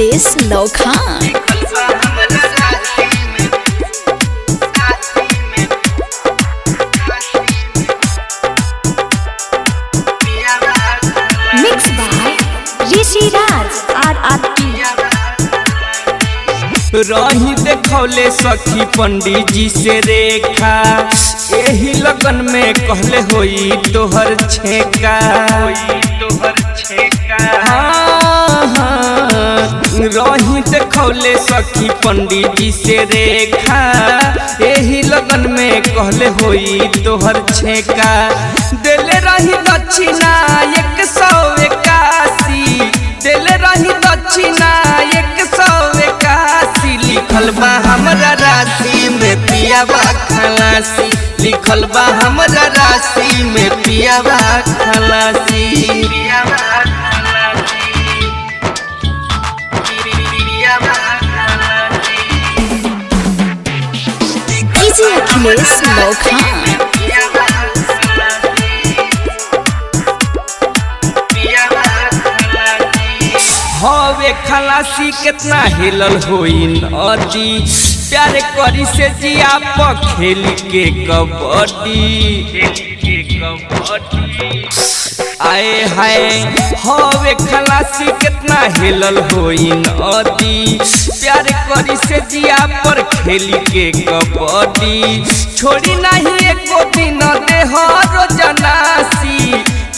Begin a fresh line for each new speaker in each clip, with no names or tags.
अखिलेश लौखान। Mix by Rishi Raj RRT।
रही देखौले सखी पंडित जी से रेखा, एही लगन में कहले होई तोहर छेका। रही देखौले सखी पंडित जी से रेखा, एही लगन में कहले होई तोहर छेका। देले रही दक्षिणा 181, देले रही दक्षिणा 181। लिखल बा हमरा राशि में पियावा खलासी, लिखल बा हमरा राशि में पियावा खलासी।
डीजे अखिलेश लौखान।
हवे खलासी कितना हिलल होई नदी, प्यार करी से जिया पर खेल के कबड्डी। आए हाय हवे खलासी कितना हिलल होई नदी, प्यार करी से जिया पर खेल के कबड्डी। छोड़ी नहीं एको दिन देह रोजनासी,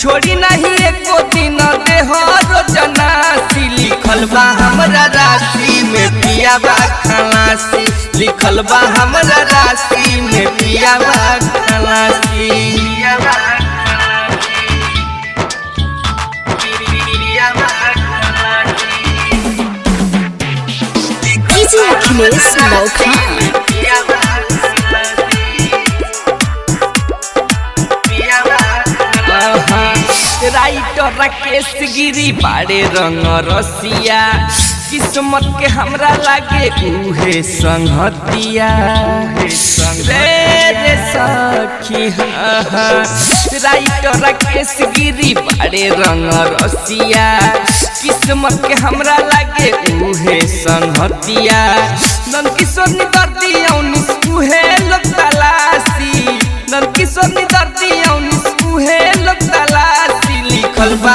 छोड़ी नहीं एको दिन देह रोजनासी। लिखल बा हमरा राशि में पियावा खलासी, लिखल बा हमरा राशि में पियावा खलासी।
डीजे अखिलेश लौखान।
राइटर राकेश गिरी बाड़े रंग रसिया, किस्मत के हमरा लागे उहे संगतिया। रे सखी राइटर राकेश गिरी बाड़े रंग रसिया, किस्मत के हमरा लागे उहे संगतिया। नंद किशोर नि दर्दी 19 उहे लोग तलासी, नंद किशोर नि दर्दी 19 उहे लोग तलासी। लिखल बा